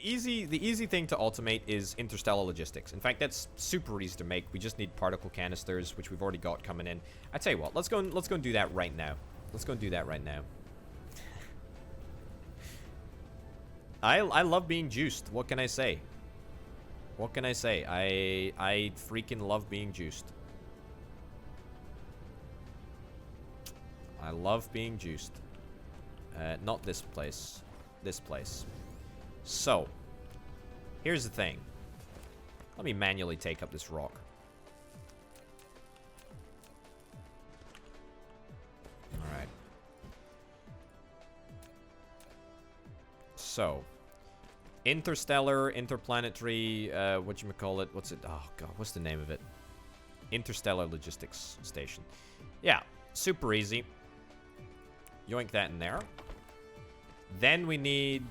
the easy thing to automate is interstellar logistics. In fact, that's super easy to make. We just need particle canisters, which we've already got coming in. I tell you what, let's go and do that right now. Let's go and do that right now. I love being juiced. What can I say? What can I say? I freaking love being juiced. I love being juiced. Not this place. This place. So, here's the thing. Let me manually take up this rock. Alright. So, interstellar, interplanetary, whatchamacallit, what's it? Oh, God, what's the name of it? Interstellar Logistics Station. Yeah, super easy. Yoink that in there. Then we need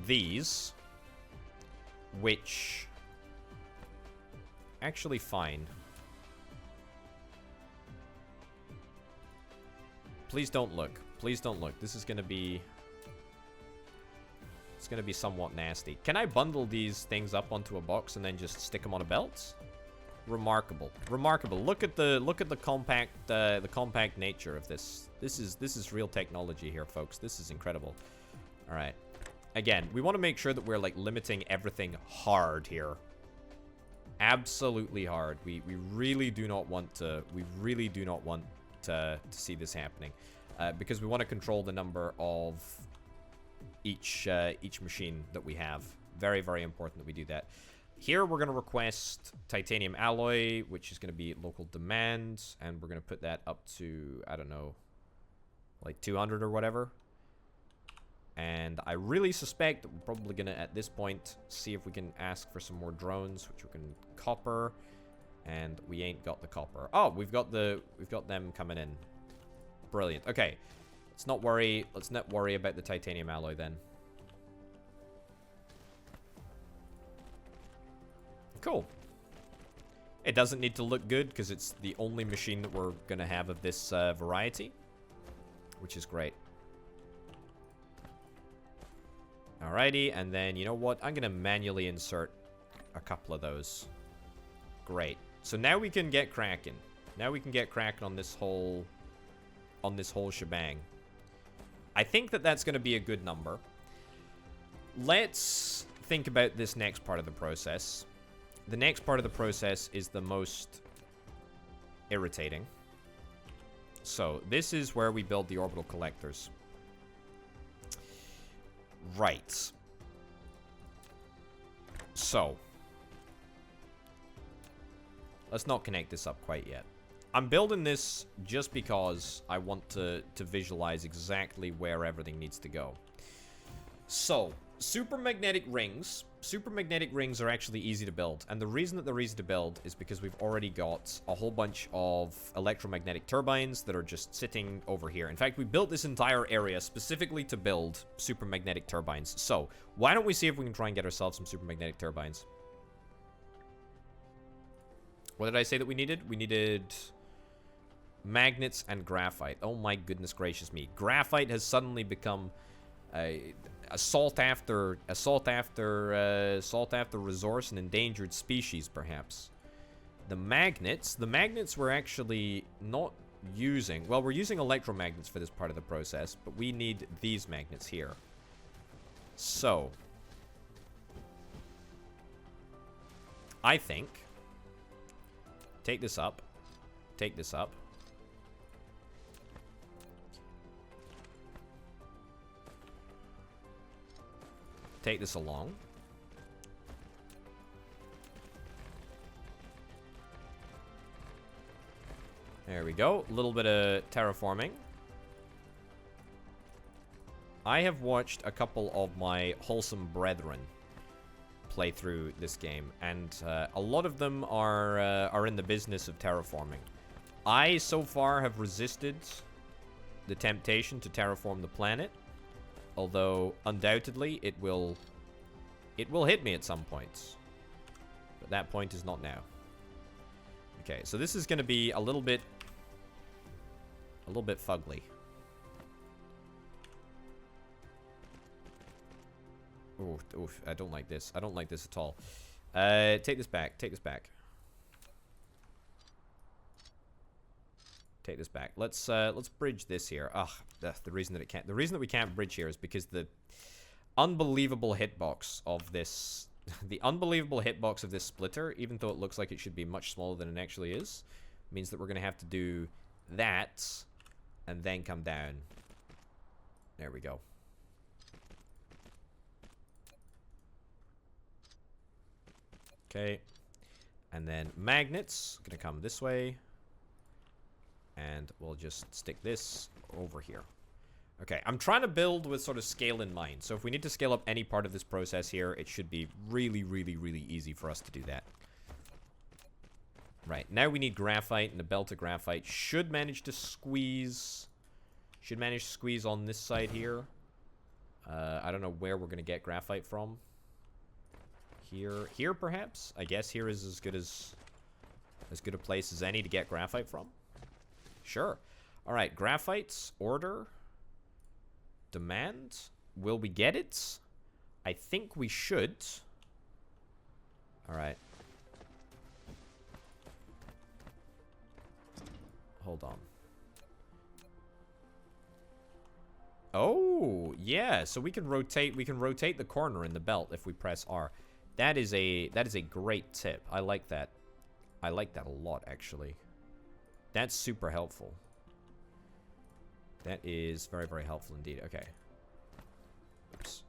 these, which actually fine. Please don't look. Please don't look. This is gonna be... It's gonna be somewhat nasty. Can I bundle these things up onto a box and then just stick them on a belt? Remarkable. Remarkable. Look at the compact nature of this. This is real technology here, folks. This is incredible. All right. Again, we want to make sure that we're like limiting everything hard here. Absolutely hard. We really do not want to see this happening. Because we want to control the number of each machine that we have. Very, very important that we do that. Here, we're going to request titanium alloy, which is going to be local demand, and we're going to put that up to, I don't know, like 200 or whatever. And I really suspect that we're probably going to, at this point, see if we can ask for some more drones, which we can copper, and we ain't got the copper. Oh, we've got them coming in. Brilliant. Okay, let's not worry about the titanium alloy then. Cool. It doesn't need to look good because it's the only machine that we're going to have of this variety, which is great. Alrighty, and then you know what? I'm going to manually insert a couple of those. Great. So now we can get cracking. Now we can get cracking on this whole shebang. I think that that's going to be a good number. Let's think about this next part of the process. The next part of the process is the most irritating. So, this is where we build the orbital collectors. Right. So, let's not connect this up quite yet. I'm building this just because I want to visualize exactly where everything needs to go. So, supermagnetic rings are actually easy to build, and the reason that they're easy to build is because we've already got a whole bunch of electromagnetic turbines that are just sitting over here. In fact, we built this entire area specifically to build supermagnetic turbines. So, why don't we see if we can try and get ourselves some supermagnetic turbines? What did I say that we needed? We needed magnets and graphite. Oh my goodness gracious me. Graphite has suddenly become a sought after resource, an endangered species, perhaps. The magnets we're actually not using. Well, we're using electromagnets for this part of the process, but we need these magnets here. So, I think, take this up, take this up. Take this along. There we go. A little bit of terraforming. I have watched a couple of my wholesome brethren play through this game, and a lot of them are in the business of terraforming. I, so far, have resisted the temptation to terraform the planet. Although, undoubtedly, it will hit me at some points. But that point is not now. Okay, so this is going to be a little bit fugly. Oh, oof, I don't like this. I don't like this at all. Take this back. Take this back. Take this back. Let's bridge this here. Ugh, the reason that we can't bridge here is because the unbelievable hitbox of this the unbelievable hitbox of this splitter, even though it looks like it should be much smaller than it actually is, means that we're gonna have to do that and then come down. There we go. Okay. And then magnets gonna come this way. And we'll just stick this over here. Okay, I'm trying to build with sort of scale in mind. So if we need to scale up any part of this process here, it should be really, really, really easy for us to do that. Right, now we need graphite, and the belt of graphite should manage to squeeze... Should manage to squeeze on this side here. I don't know where we're going to get graphite from. Here perhaps? I guess here is as good a place as any to get graphite from. Sure. Alright, graphites, order, demand. Will we get it? I think we should. Alright. Hold on. Oh, yeah, so we can rotate the corner in the belt if we press R. That is a great tip. I like that. I like that a lot, actually. That's super helpful. That is very, very helpful indeed. Okay. Oops.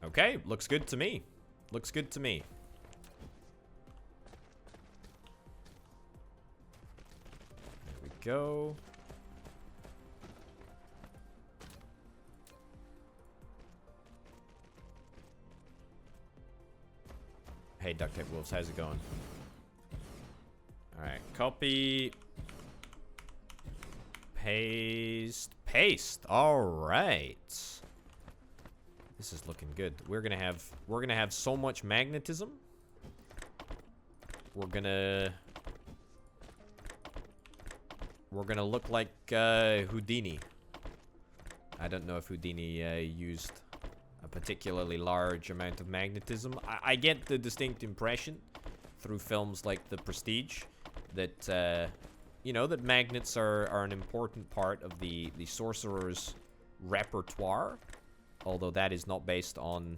Okay, looks good to me. Looks good to me. There we go. Hey, Duct Tape Wolves, how's it going? Alright, copy. Paste. Paste. Alright. This is looking good. We're gonna have so much magnetism. We're gonna look like Houdini. I don't know if Houdini used a particularly large amount of magnetism. I get the distinct impression through films like The Prestige that you know, that magnets are an important part of the sorcerer's repertoire. Although that is not based on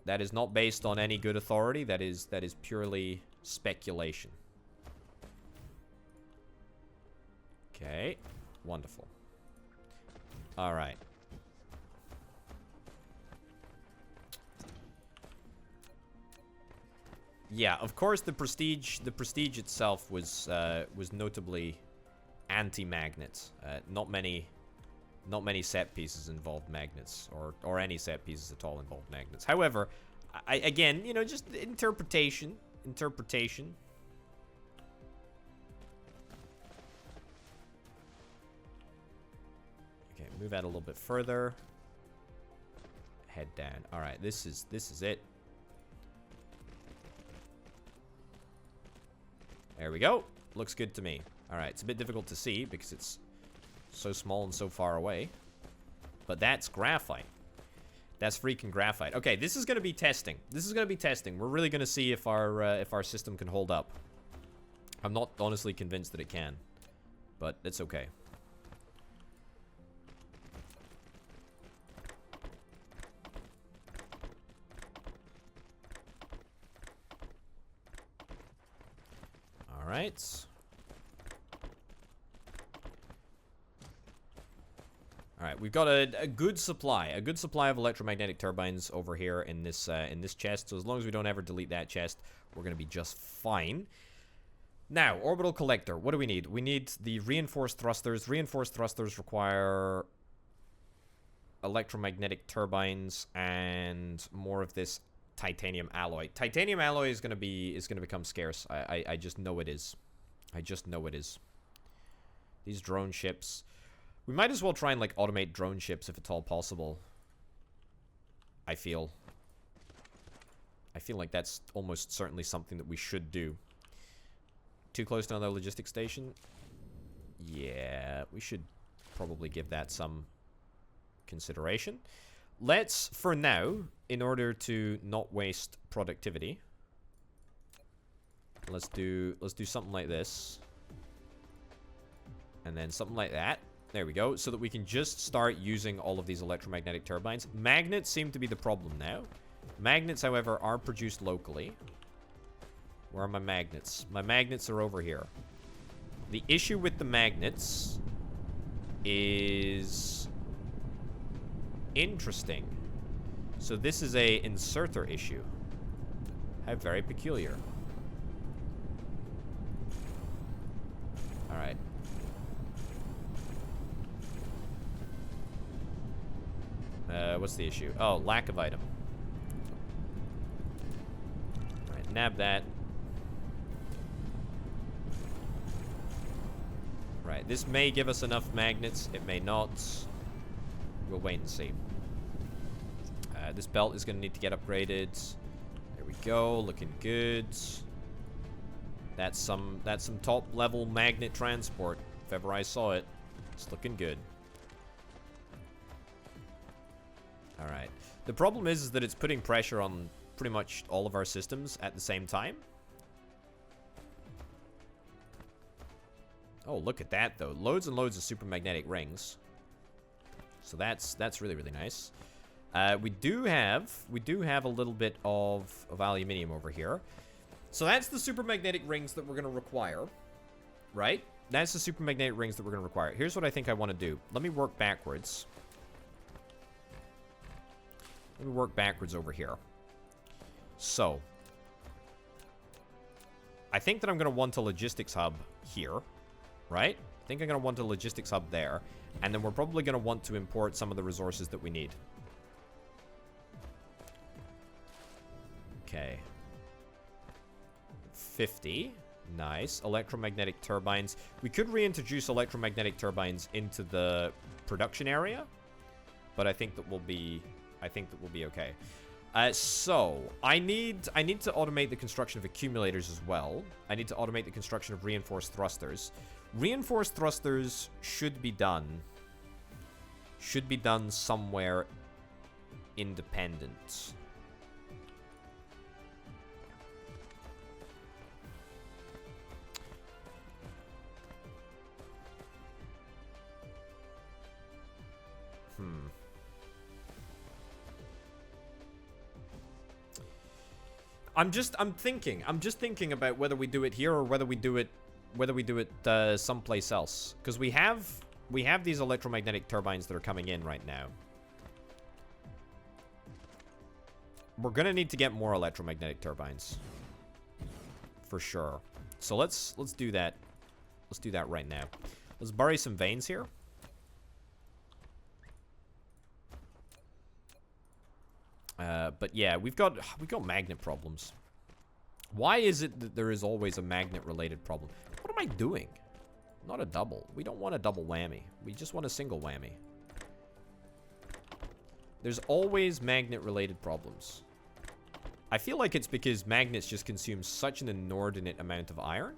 any good authority. That is purely speculation. Okay, wonderful. All right. Yeah, of course the Prestige itself was notably anti-magnet. Not many set pieces involved magnets, or any set pieces at all involved magnets. However, again, you know, just interpretation. Okay, move out a little bit further. Head down. All right, this is it. There we go. Looks good to me. All right, it's a bit difficult to see because it's so small and so far away. But that's graphite. That's freaking graphite. Okay, this is going to be testing. We're really going to see if our system can hold up. I'm not honestly convinced that it can. But it's okay. Alright. Alright, we've got a good supply. A good supply of electromagnetic turbines over here in this chest. So as long as we don't ever delete that chest, we're going to be just fine. Now, orbital collector. What do we need? We need the reinforced thrusters. Reinforced thrusters require electromagnetic turbines and more of this titanium alloy. Titanium alloy is going to become scarce. I just know it is. I just know it is. These drone ships. We might as well try and like automate drone ships if it's all possible. I feel like that's almost certainly something that we should do. Too close to another logistics station? Yeah, we should probably give that some consideration. Let's, for now, in order to not waste productivity, let's do something like this. And then something like that. There we go. So that we can just start using all of these electromagnetic turbines. Magnets seem to be the problem now. Magnets, however, are produced locally. Where are my magnets? My magnets are over here. The issue with the magnets is interesting. So this is a inserter issue. How very peculiar. Alright. What's the issue? Oh, lack of item. Alright, nab that. Right, this may give us enough magnets. It may not. We'll wait and see. This belt is going to need to get upgraded. There we go, looking good. That's some top level magnet transport. If ever I saw it, it's looking good. Alright. The problem is that it's putting pressure on pretty much all of our systems at the same time. Oh, look at that, though. Loads and loads of super magnetic rings. So that's really, really nice. We do have a little bit of aluminium over here. So that's the super magnetic rings that we're going to require. Right? That's the super magnetic rings that we're going to require. Here's what I think I want to do. Let me work backwards. Let me work backwards over here. So, I think that I'm going to want a logistics hub here, right? I think I'm going to want a logistics hub there. And then we're probably going to want to import some of the resources that we need. Okay. 50. Nice. Electromagnetic turbines. We could reintroduce electromagnetic turbines into the production area. But I think that we'll be okay. So I need to automate the construction of accumulators as well. I need to automate the construction of reinforced thrusters. Reinforced thrusters should be done somewhere independent. I'm just thinking about whether we do it here or whether we do it someplace else, because we have these electromagnetic turbines that are coming in right now. We're gonna need to get more electromagnetic turbines for sure. So let's do that. Let's do that right now. Let's bury some veins here. But yeah, we've got magnet problems. Why is it that there is always a magnet-related problem? What am I doing? Not a double. We don't want a double whammy. We just want a single whammy. There's always magnet-related problems. I feel like it's because magnets just consume such an inordinate amount of iron.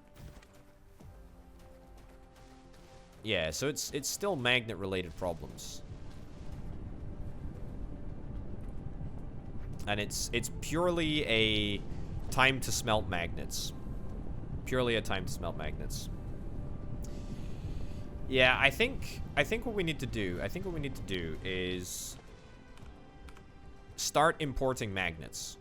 Yeah, so it's still magnet-related problems. And it's purely a time to smelt magnets. Purely a time to smelt magnets. Yeah, I think what we need to do, is start importing magnets,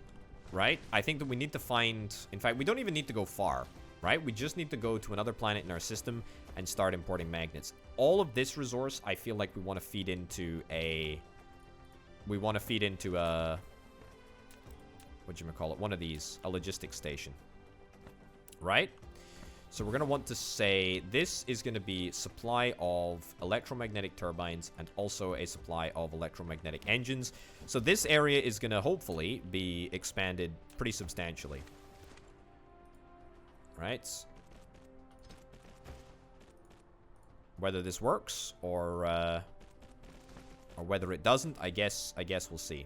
right? I think that we need to find, in fact, we don't even need to go far, right? We just need to go to another planet in our system and start importing magnets. All of this resource, I feel like we want to feed into a whatchamacallit, one of these, a logistics station, right? So we're going to want to say this is going to be supply of electromagnetic turbines and also a supply of electromagnetic engines. So this area is going to hopefully be expanded pretty substantially, right? Whether this works or whether it doesn't, I guess we'll see.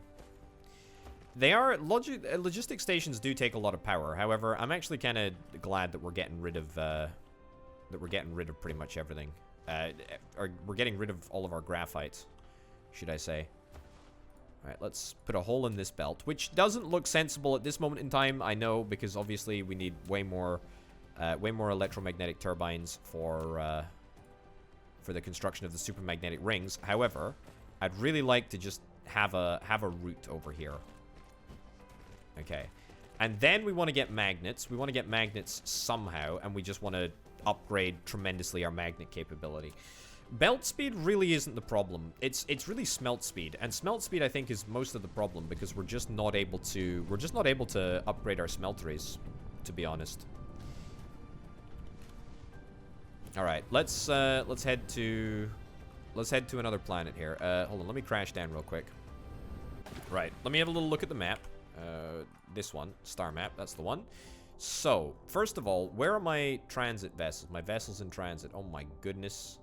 They are logistic stations do take a lot of power. However, I'm actually kind of glad that we're getting rid of pretty much everything. Or we're getting rid of all of our graphite, should I say. All right, let's put a hole in this belt, which doesn't look sensible at this moment in time. I know, because obviously we need way more electromagnetic turbines for the construction of the supermagnetic rings. However, I'd really like to just have a route over here. Okay. And then we want to get magnets. We want to get magnets somehow, and we just want to upgrade tremendously our magnet capability. Belt speed really isn't the problem. It's really smelt speed, and smelt speed I think is most of the problem, because we're just not able to upgrade our smelteries, to be honest. All right, let's head to another planet here. Hold on, let me crash down real quick. Right, let me have a little look at the map. This one, star map, that's the one. So, first of all, where are my transit vessels? My vessels in transit. Oh my goodness.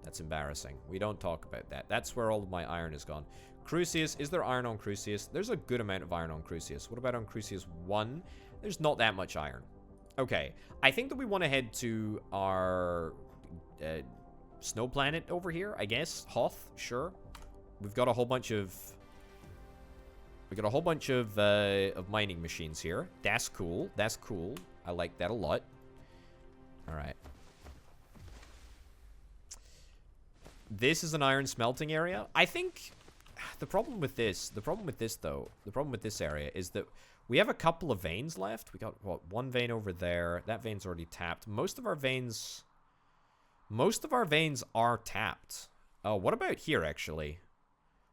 That's embarrassing. We don't talk about that. That's where all of my iron is gone. Crucius, is there iron on Crucius? There's a good amount of iron on Crucius. What about on Crucius 1? There's not that much iron. Okay, I think that we want to head to our snow planet over here, I guess. Hoth, sure. We've got a whole bunch of mining machines here. That's cool. That's cool. I like that a lot. All right. This is an iron smelting area. I think the problem with this area is that we have a couple of veins left. We got, what, one vein over there. That vein's already tapped. Most of our veins are tapped. Oh, what about here, actually?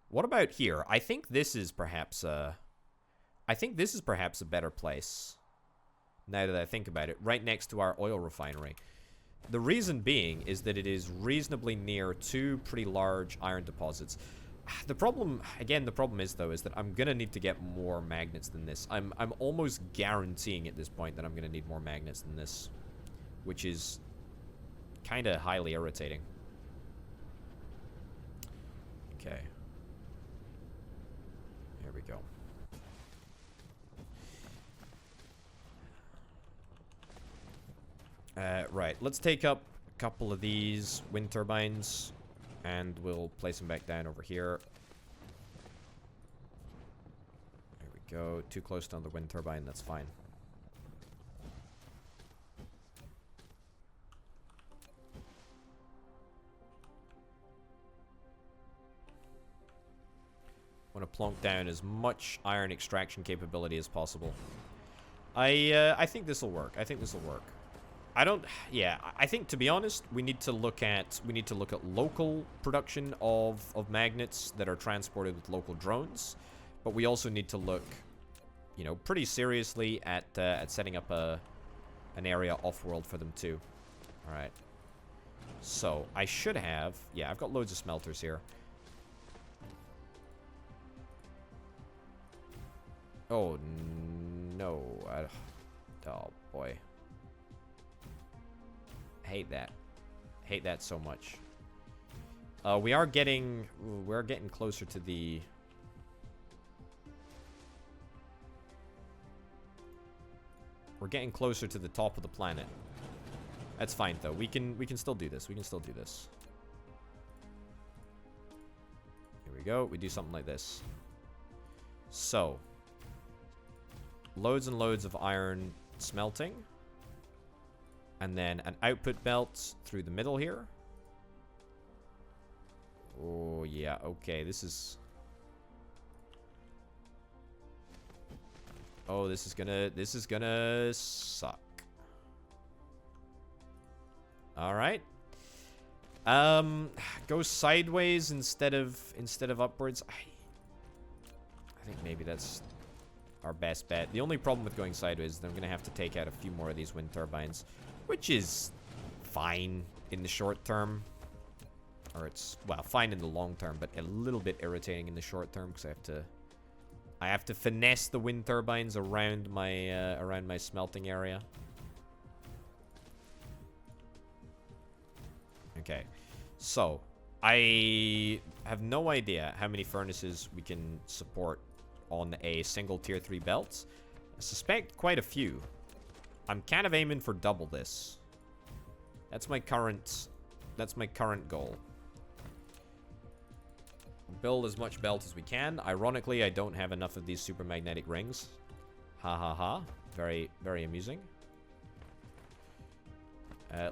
What about here? I think this is perhaps a better place. Now that I think about it, right next to our oil refinery. The reason being is that it is reasonably near two pretty large iron deposits. The problem is that I'm gonna need to get more magnets than this. I'm almost guaranteeing at this point that I'm gonna need more magnets than this, which is kind of highly irritating. Okay. Here we go. Right, let's take up a couple of these wind turbines, and we'll place them back down over here. There we go. Too close to the wind turbine, that's fine. Want to plonk down as much iron extraction capability as possible. I think this will work. I think to be honest, we need to look at local production of magnets that are transported with local drones, but we also need to look, you know, pretty seriously at setting up an area off-world for them too. All right. So I should have, yeah, I've got loads of smelters here. Oh no! Oh boy. Hate that. Hate that so much. We're getting closer to the... We're getting closer to the top of the planet. That's fine though. We can still do this. We can still do this. Here we go. We do something like this. So, loads and loads of iron smelting. And then an output belt through the middle here. Oh, yeah. Okay, this is... Oh, this is gonna suck. Alright. Go sideways instead of upwards. I think maybe that's our best bet. The only problem with going sideways is that I'm gonna have to take out a few more of these wind turbines, which is fine in the short term. Or it's, well, fine in the long term, but a little bit irritating in the short term because I have to finesse the wind turbines around my smelting area. Okay, so I have no idea how many furnaces we can support on a single tier 3 belt. I suspect quite a few. I'm kind of aiming for double this. That's my current goal. Build as much belt as we can. Ironically, I don't have enough of these super magnetic rings. Ha ha ha. Very, very amusing.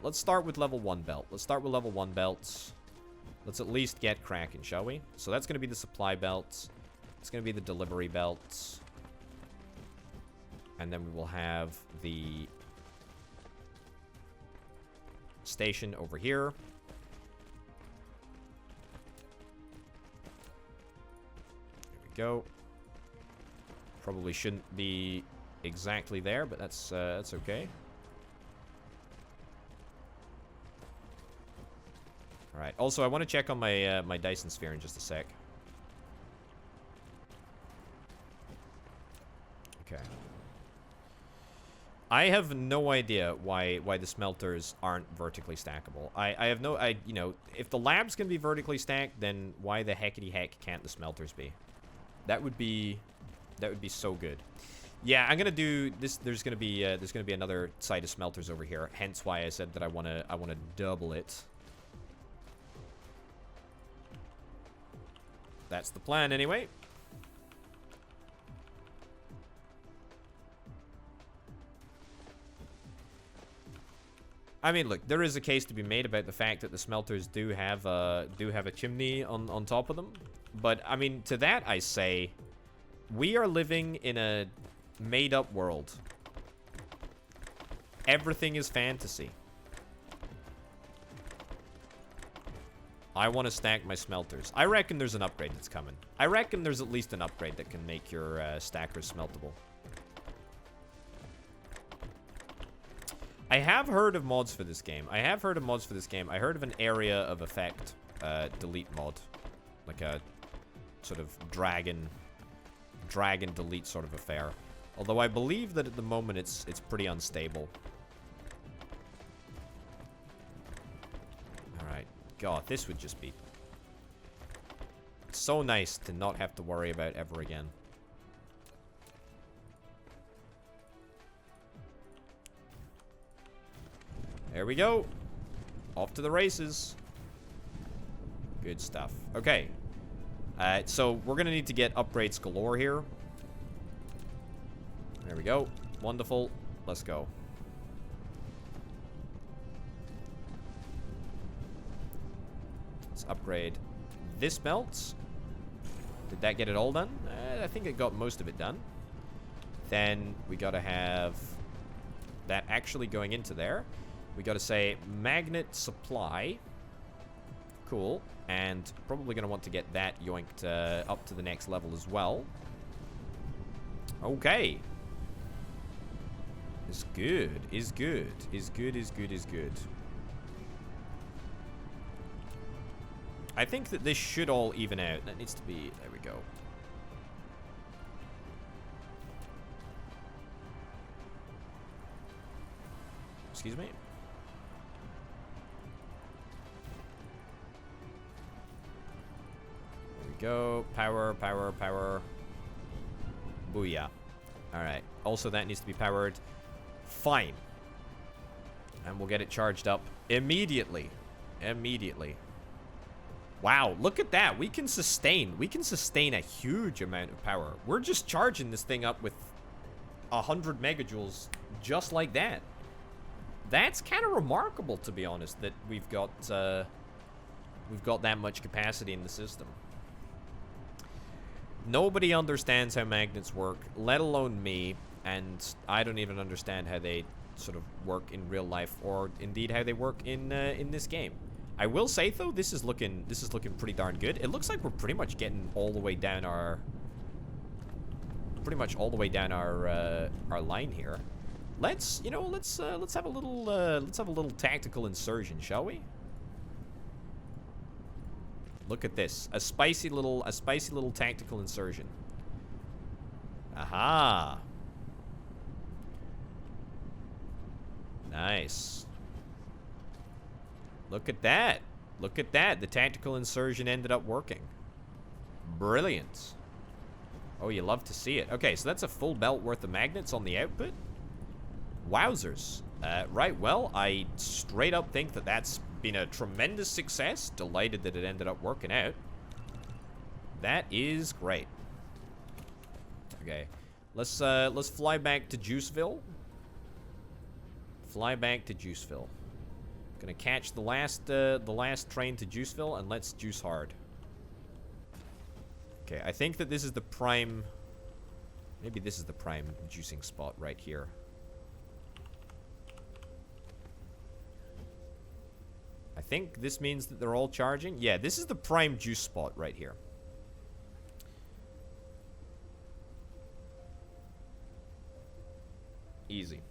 Let's start with level 1 belt. Let's start with level 1 belts. Let's at least get cracking, shall we? So that's going to be the supply belt. It's going to be the delivery belt. And then we will have the station over here. There we go. Probably shouldn't be exactly there, but that's okay. Alright, also I want to check on my my Dyson Sphere in just a sec. Okay. I have no idea why the smelters aren't vertically stackable. I have no... you know, if the labs can be vertically stacked, then why the heckity heck can't the smelters be? That would be so good. Yeah, I'm gonna do this. There's gonna be another site of smelters over here. Hence why I said that I wanna double it. That's the plan, anyway. I mean, look, there is a case to be made about the fact that the smelters do have a chimney on top of them. But I mean, to that I say, we are living in a made-up world. Everything is fantasy. I want to stack my smelters. I reckon there's an upgrade that's coming. I reckon there's at least an upgrade that can make your stackers smeltable. I have heard of mods for this game. I heard of an area of effect delete mod. Like a sort of dragon delete sort of affair. Although I believe that at the moment it's pretty unstable. Alright. God, this would just be so nice to not have to worry about ever again. There we go. Off to the races. Good stuff. Okay. So we're going to need to get upgrades galore here. There we go. Wonderful. Let's go. Let's upgrade this belt. Did that get it all done? I think it got most of it done. Then we got to have that actually going into there. We got to say magnet supply. Cool. And probably going to want to get that yoinked up to the next level as well. Okay. Is good. Is good. Is good. Is good. Is good. I think that this should all even out. That needs to be... There we go. Excuse me. There we go. Power, power, power. Booyah. Alright. Also, that needs to be powered. Fine. And we'll get it charged up immediately. Immediately. Wow, look at that. We can sustain a huge amount of power. We're just charging this thing up with 100 megajoules just like that. That's kind of remarkable, to be honest, that we've got that much capacity in the system. Nobody understands how magnets work, let alone me, and I don't even understand how they sort of work in real life, or indeed how they work in this game. I will say though, this is looking pretty darn good. It looks like we're pretty much getting all the way down our line here. Let's have a little tactical insertion, shall we? Look at this. A spicy little tactical insertion. Aha. Nice. Look at that. Look at that. The tactical insertion ended up working. Brilliant. Oh, you love to see it. Okay, so that's a full belt worth of magnets on the output. Wowzers. Right, well, I straight up think that that's been a tremendous success. Delighted that it ended up working out. That is great. Okay, let's fly back to Juiceville. Fly back to Juiceville. Gonna catch the last train to Juiceville, and let's juice hard. Okay, I think that this is the prime... Maybe this is the prime juicing spot right here. I think this means that they're all charging. Yeah, this is the prime juice spot right here. Easy.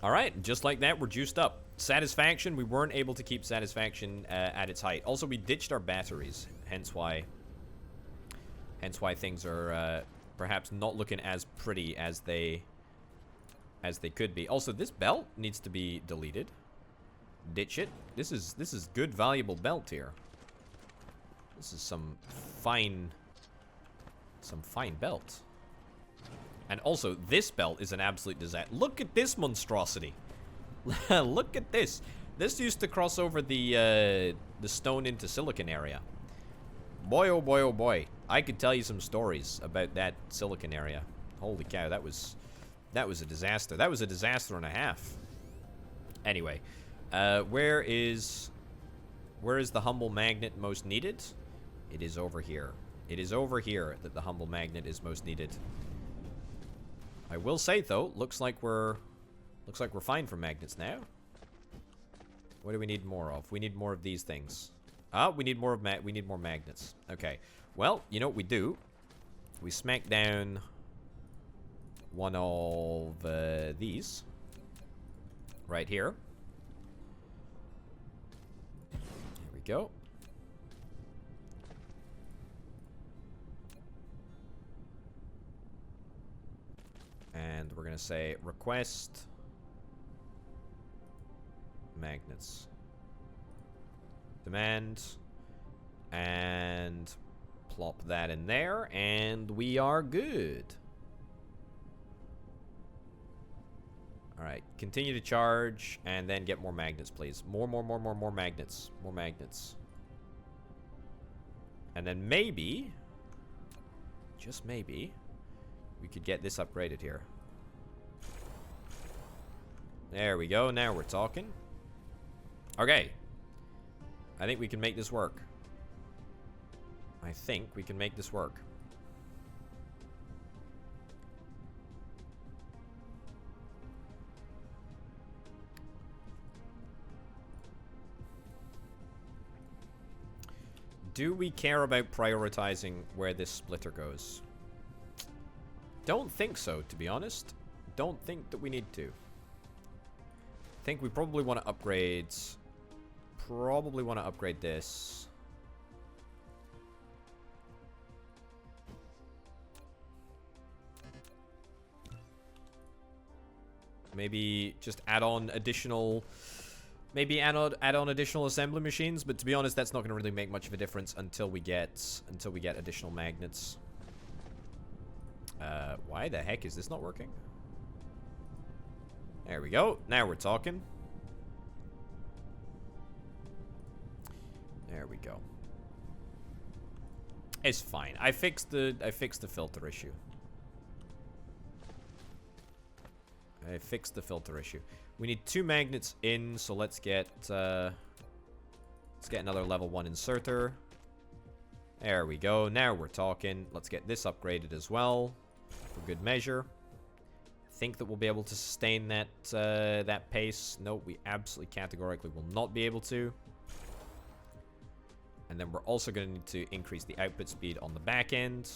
Alright, just like that, we're juiced up. Satisfaction, we weren't able to keep satisfaction at its height. Also, we ditched our batteries, hence why things are perhaps not looking as pretty as they could be. Also, this belt needs to be deleted. Ditch it. This is good, valuable belt here. This is some fine belt. And also, this belt is an absolute disaster. Look at this monstrosity. Look at this. This used to cross over the stone into silicon area. Boy, oh boy, oh boy. I could tell you some stories about that silicon area. Holy cow, that was a disaster. That was a disaster and a half. Anyway, where is the humble magnet most needed? It is over here. It is over here that the humble magnet is most needed. I will say though, looks like we're fine for magnets now. What do we need more of? We need more of these things. We need more magnets. Okay. Well, you know what we do? We smack down one of these right here. There we go. And we're going to say request magnets. Demand. And plop that in there. And we are good. Alright. Continue to charge. And then get more magnets, please. More magnets. More magnets. And then maybe, just maybe, we could get this upgraded here. There we go. Now we're talking. Okay. I think we can make this work. I think we can make this work. Do we care about prioritizing where this splitter goes? Don't think so, to be honest. Don't think that we need to. I think we probably want to upgrade... this. Maybe just add on additional... Maybe add on additional assembly machines, but to be honest, that's not going to really make much of a difference until we get additional magnets. Why the heck is this not working? There we go. Now we're talking. There we go. It's fine. I fixed the filter issue. I fixed the filter issue. We need 2 magnets in, so let's get another level 1 inserter. There we go. Now we're talking. Let's get this upgraded as well, for good measure. I think that we'll be able to sustain that that pace. No, we absolutely categorically will not be able to. And then we're also going to need to increase the output speed on the back end,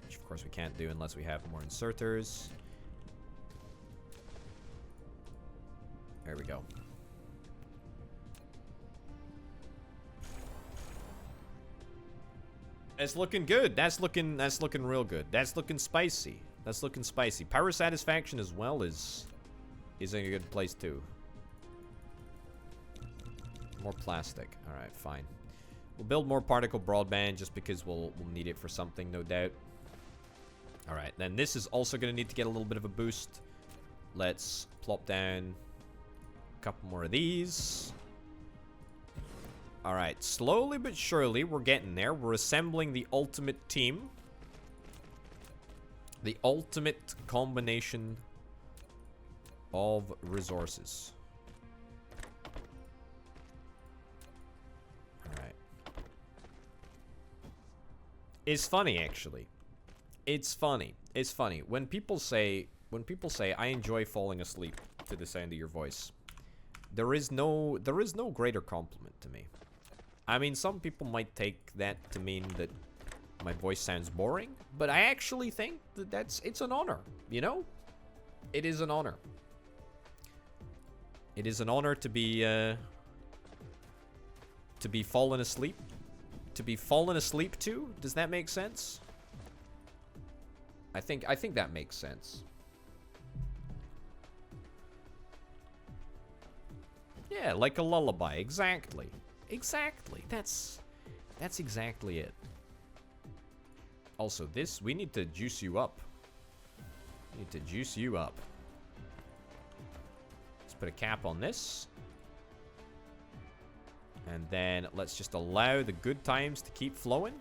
which of course we can't do unless we have more inserters. There we go. It's looking good. That's looking real good. That's looking spicy. That's looking spicy. Power satisfaction as well is in a good place too. More plastic. Alright, fine. We'll build more particle broadband just because we'll need it for something, no doubt. Alright, then this is also going to need to get a little bit of a boost. Let's plop down a couple more of these. Alright, slowly but surely, we're getting there. We're assembling the ultimate team. The ultimate combination of resources. Alright. It's funny, actually. It's funny. It's funny. When people say, I enjoy falling asleep to the sound of your voice, there is no greater compliment to me. I mean, some people might take that to mean that my voice sounds boring, but I actually think that it's an honor, you know? It is an honor. It is an honor to be fallen asleep. To be fallen asleep to? Does that make sense? I think that makes sense. Yeah, like a lullaby. Exactly. Exactly. That's exactly it. Also, we need to juice you up. We need to juice you up. Let's put a cap on this. And then let's just allow the good times to keep flowing.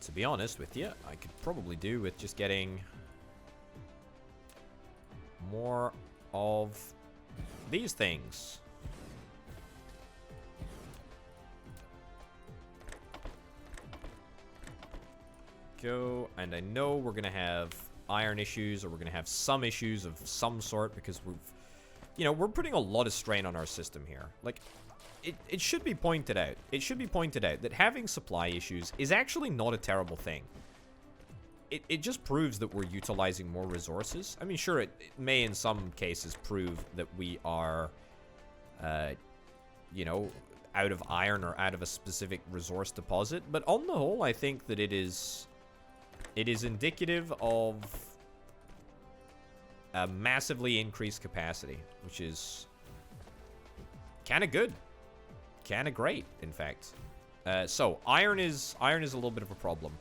To be honest with you, I could probably do with just getting more of these things. Go, and I know we're gonna have iron issues, or we're gonna have some issues of some sort, because we're putting a lot of strain on our system here. Like, it should be pointed out. It should be pointed out that having supply issues is actually not a terrible thing. It just proves that we're utilizing more resources. I mean, sure, it may in some cases prove that we are, out of iron or out of a specific resource deposit. But on the whole, I think that it is indicative of a massively increased capacity, which is kind of good. Kind of great, in fact. So, iron is a little bit of a problem.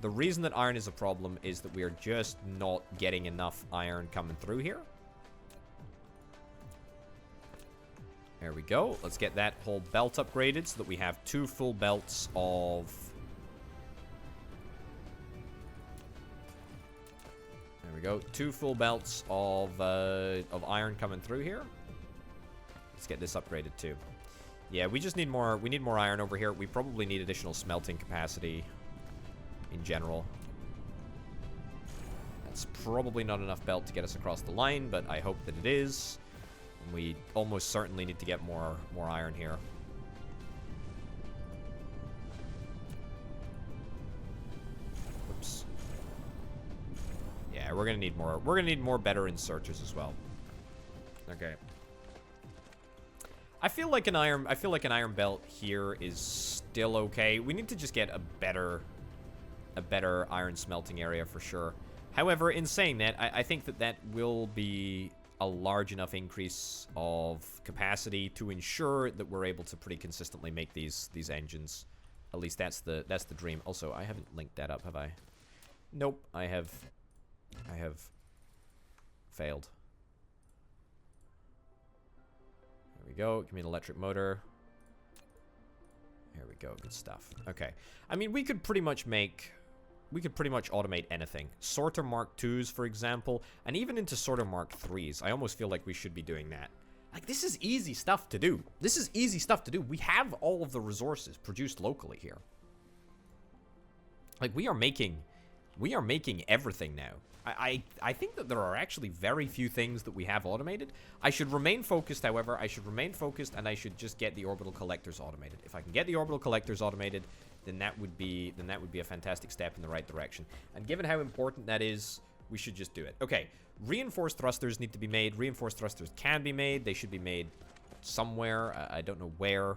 The reason that iron is a problem is that we are just not getting enough iron coming through here. There we go. Let's get that whole belt upgraded so that we have 2 full belts of... There we go. 2 full belts of iron coming through here. Let's get this upgraded too. Yeah, we just need more. We need more iron over here. We probably need additional smelting capacity in general. That's probably not enough belt to get us across the line, but I hope that it is. We almost certainly need to get more iron here. Oops. Yeah, we're gonna need more. We're gonna need more better inserters as well. Okay. I feel like an iron belt here is still okay. We need to just get a better iron smelting area for sure. However, in saying that, I think that will be a large enough increase of capacity to ensure that we're able to pretty consistently make these engines. At least that's the dream. Also, I haven't linked that up, have I? Nope, I have failed. There we go. Give me an electric motor. There we go. Good stuff. Okay. I mean, we could pretty much automate anything. Sorter Mark 2s, for example, and even into Sorter Mark 3s. I almost feel like we should be doing that. Like, this is easy stuff to do. This is easy stuff to do. We have all of the resources produced locally here. Like, we are making everything now. I think that there are actually very few things that we have automated. I should remain focused, however. I should remain focused, and I should just get the orbital collectors automated. If I can get the orbital collectors automated, then that would be a fantastic step in the right direction. And given how important that is, we should just do it. Okay, reinforced thrusters need to be made. Reinforced thrusters can be made. They should be made somewhere. I don't know where.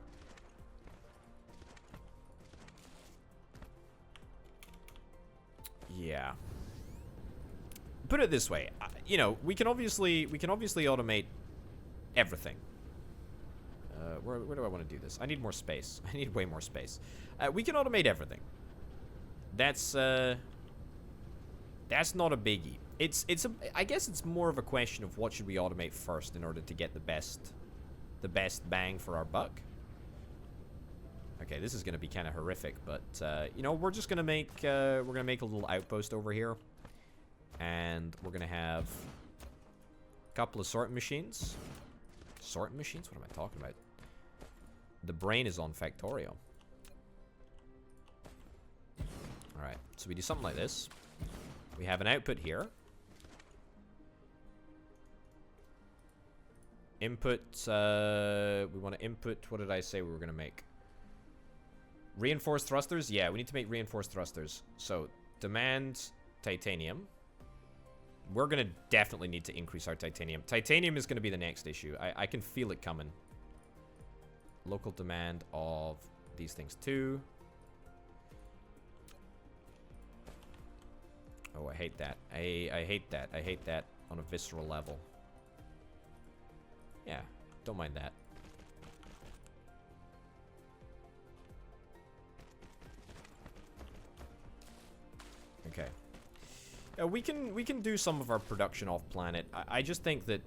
Yeah. put it this way. You know, we can obviously automate everything. Where do I want to do this? I need more space. I need way more space. We can automate everything. That's not a biggie. I guess it's more of a question of what should we automate first in order to get the best bang for our buck. Okay, this is going to be kind of horrific, but you know, we're just going to make a little outpost over here, and we're going to have a couple of sorting machines. Sorting machines? What am I talking about? The brain is on Factorio. Alright, so we do something like this. We have an output here. Input, we want to input, what did I say we were going to make? Reinforced thrusters? Yeah, we need to make reinforced thrusters. So, demand titanium. We're going to definitely need to increase our titanium. Titanium is going to be the next issue. I can feel it coming. Local demand of these things too. Oh, I hate that. I hate that. I hate that on a visceral level. Yeah, don't mind that. Okay. We can do some of our production off planet. I just think that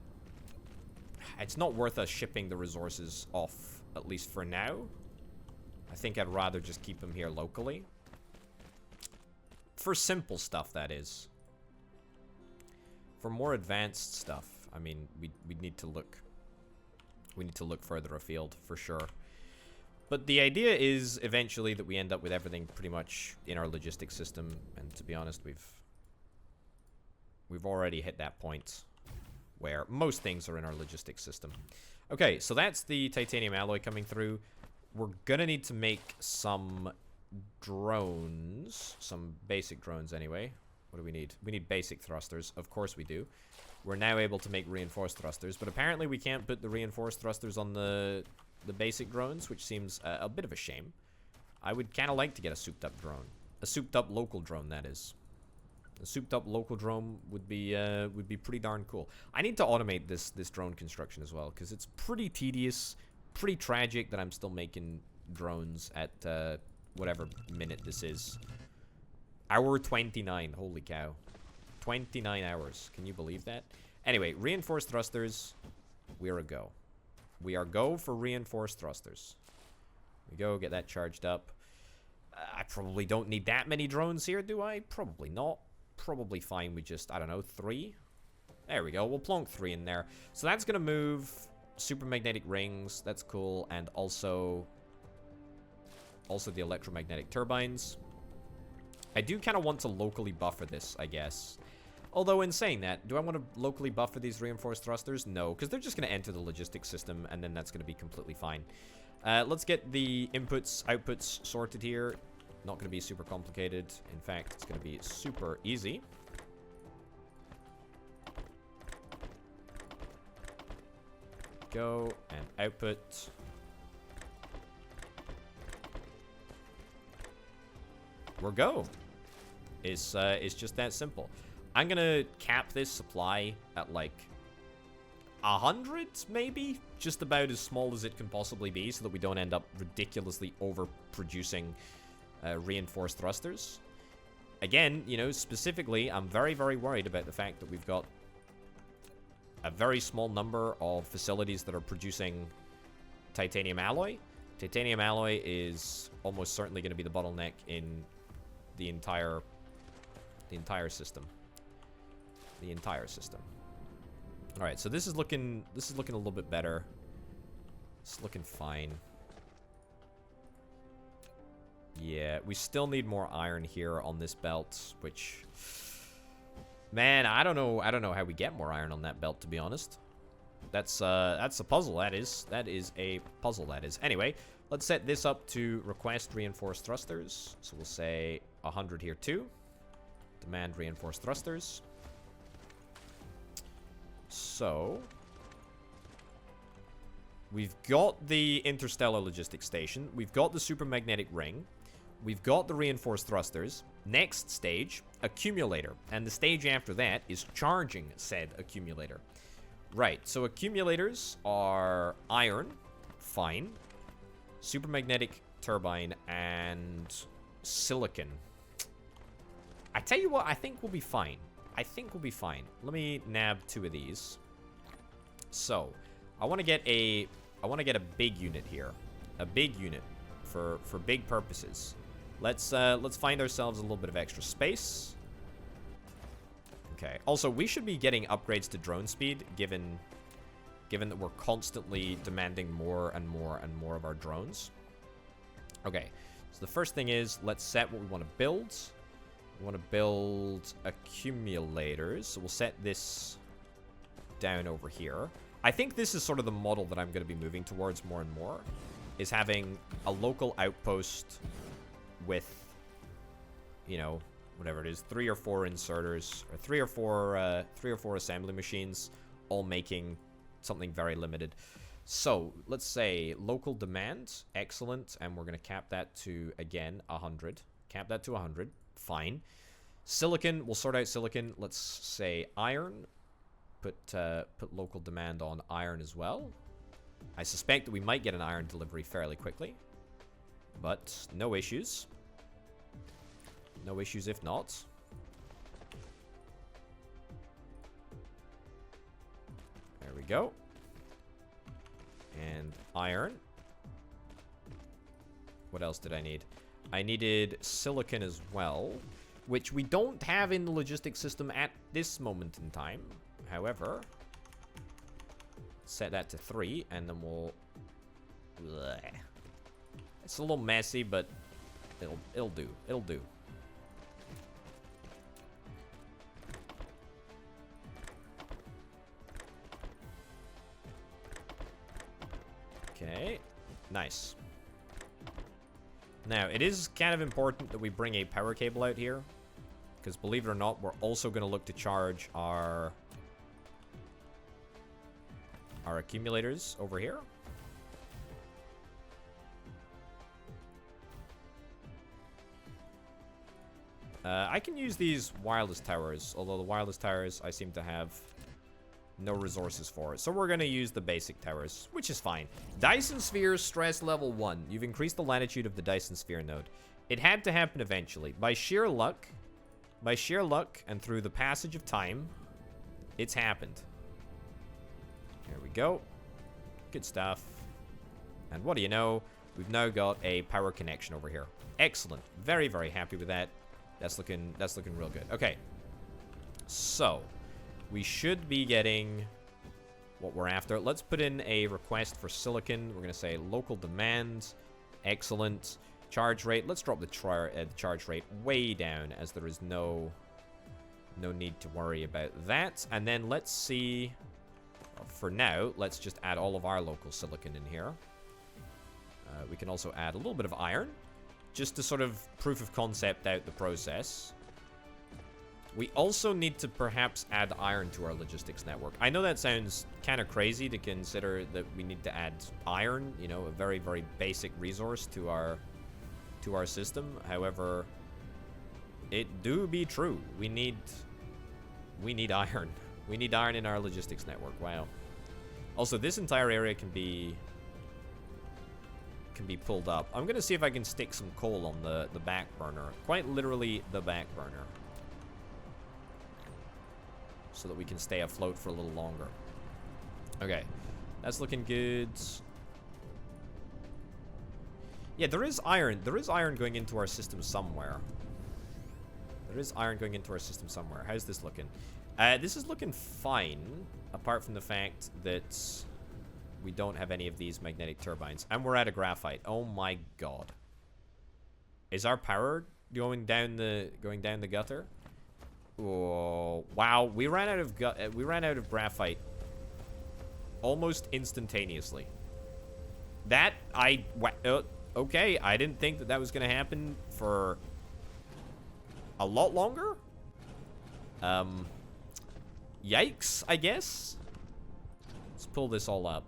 it's not worth us shipping the resources off, at least for now. I think I'd rather just keep them here locally. For simple stuff, that is. For more advanced stuff, I mean, we need to look. We need to look further afield, for sure. But the idea is eventually that we end up with everything pretty much in our logistics system. And to be honest, we've already hit that point where most things are in our logistics system. Okay, so that's the titanium alloy coming through. We're gonna need to make some drones. Some basic drones, anyway. What do we need? We need basic thrusters. Of course we do. We're now able to make reinforced thrusters, but apparently we can't put the reinforced thrusters on the basic drones, which seems a bit of a shame. I would kind of like to get a souped-up drone. A souped-up local drone, that is. A souped-up local drone would be pretty darn cool. I need to automate this drone construction as well, because it's pretty tedious, pretty tragic that I'm still making drones at whatever minute this is. Hour 29, holy cow. 29 hours. Can you believe that? Anyway, reinforced thrusters. We're a go. We are go for reinforced thrusters. We go, get that charged up. I probably don't need that many drones here, do I? Probably not. Probably fine with just, I don't know, 3. There we go. We'll plonk 3 in there. So that's going to move supermagnetic rings. That's cool. And also the electromagnetic turbines. I do kind of want to locally buffer this, I guess. Although, in saying that, do I want to locally buffer these reinforced thrusters? No, because they're just going to enter the logistics system, and then that's going to be completely fine. Let's get the inputs, outputs sorted here. Not going to be super complicated. In fact, it's going to be super easy. Go, and output. We're go. It's just that simple. I'm gonna cap this supply at like 100, maybe? Just about as small as it can possibly be so that we don't end up ridiculously overproducing reinforced thrusters. Again, you know, specifically, I'm very, very worried about the fact that we've got a very small number of facilities that are producing titanium alloy. Titanium alloy is almost certainly going to be the bottleneck in the entire system. The entire system. All right, so this is looking a little bit better. It's looking fine. Yeah, we still need more iron here on this belt, which, man, I don't know how we get more iron on that belt, to be honest. That's a puzzle. That is a puzzle. That is. Anyway, let's set this up to request reinforced thrusters. So we'll say 100 here too. Demand reinforced thrusters. So we've got the interstellar logistics station. We've got the supermagnetic ring. We've got the reinforced thrusters. Next stage, accumulator. And the stage after that is charging said accumulator. Right, so accumulators are iron, fine, supermagnetic turbine, and silicon. I tell you what, I think we'll be fine. I think we'll be fine. Let me nab 2 of these. So, I want to get a big unit here. A big unit for big purposes. Let's find ourselves a little bit of extra space. Okay. Also, we should be getting upgrades to drone speed, given that we're constantly demanding more and more and more of our drones. Okay. So the first thing is, let's set what we want to build. We want to build accumulators. So we'll set this down over here. I think this is sort of the model that I'm going to be moving towards more and more, is having a local outpost with, you know, whatever it is, 3 or 4 inserters, or 3 or 4 assembly machines, all making something very limited. So let's say local demand, excellent, and we're going to cap that to, again, 100. Cap that to 100, fine. Silicon, we'll sort out silicon. Let's say iron. Put local demand on iron as well. I suspect that we might get an iron delivery fairly quickly, but no issues. No issues if not. There we go. And iron. What else did I need? I needed silicon as well, which we don't have in the logistics system at this moment in time. However, set that to 3, and then we'll... Bleh. It's a little messy, but it'll do. It'll do. Okay, nice. Now, it is kind of important that we bring a power cable out here, because believe it or not, we're also going to look to charge our accumulators over here. I can use these wireless towers, although the wireless towers I seem to have no resources for it. So we're going to use the basic towers, which is fine. Dyson Sphere stress level 1. You've increased the latitude of the Dyson Sphere node. It had to happen eventually. By sheer luck, and through the passage of time, it's happened. There we go. Good stuff. And what do you know? We've now got a power connection over here. Excellent. Very, very happy with that. That's looking real good. Okay. So, we should be getting what we're after. Let's put in a request for silicon. We're going to say local demand. Excellent. Charge rate. Let's drop the charge rate way down, as there is no need to worry about that. And then let's see. For now, let's just add all of our local silicon in here. We can also add a little bit of iron, just to sort of proof of concept out the process. We also need to perhaps add iron to our logistics network. I know that sounds kind of crazy to consider that we need to add iron, you know, a very, very basic resource to our system. However, it do be true. We need iron. We need iron in our logistics network. Wow. Also, this entire area can be pulled up. I'm going to see if I can stick some coal on the back burner. Quite literally the back burner. So that we can stay afloat for a little longer. Okay. That's looking good. Yeah, there is iron. There is iron going into our system somewhere. There is iron going into our system somewhere. How's this looking? This is looking fine, apart from the fact that we don't have any of these magnetic turbines. And we're out of graphite. Oh my god. Is our power going down the gutter? Oh, wow. We ran out of graphite almost instantaneously. That okay, I didn't think that was going to happen for a lot longer. Yikes, I guess. Let's pull this all up.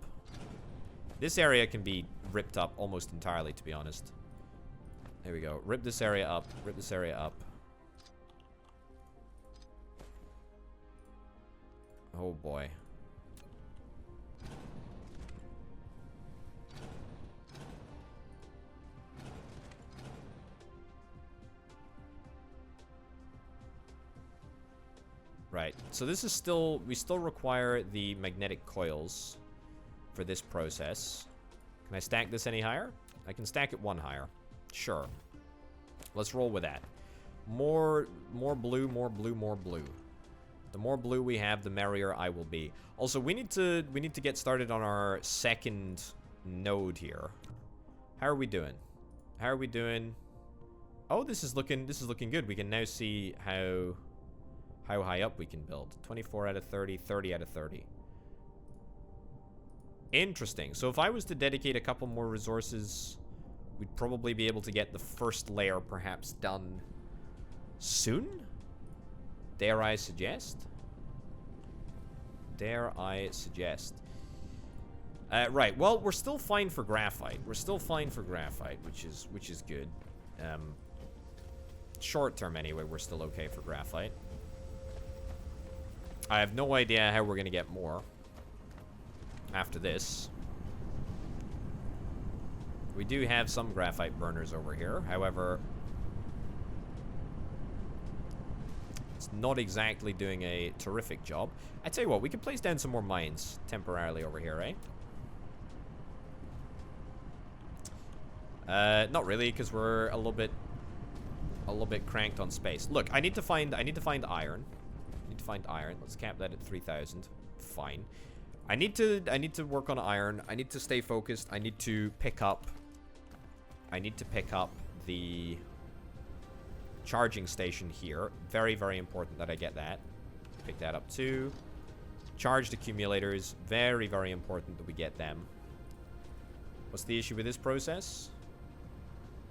This area can be ripped up almost entirely, to be honest. There we go. Rip this area up. Rip this area up. Oh boy. Right. So this is still... We still require the magnetic coils for this process. Can I stack this any higher? I can stack it one higher. Sure. Let's roll with that. More blue, more blue, more blue. The more blue we have, the merrier I will be. Also, we need to get started on our second node here. How are we doing? How are we doing? Oh, this is looking good. We can now see how high up we can build. 24 out of 30, 30 out of 30. Interesting. So if I was to dedicate a couple more resources, we'd probably be able to get the first layer perhaps done soon? Dare I suggest? Dare I suggest? Right. Well, we're still fine for graphite. We're still fine for graphite, which is good. Short term anyway, we're still okay for graphite. I have no idea how we're gonna get more after this. We do have some graphite burners over here. However, it's not exactly doing a terrific job. I tell you what, we can place down some more mines temporarily over here, eh? Not really, because we're a little bit cranked on space. Look, I need to find iron. I need to find iron. Let's cap that at 3,000. Fine. I need to work on iron. I need to stay focused. I need to pick up the charging station here. Very, very important that I get that. Pick that up too. Charged accumulators. Very, very important that we get them. What's the issue with this process?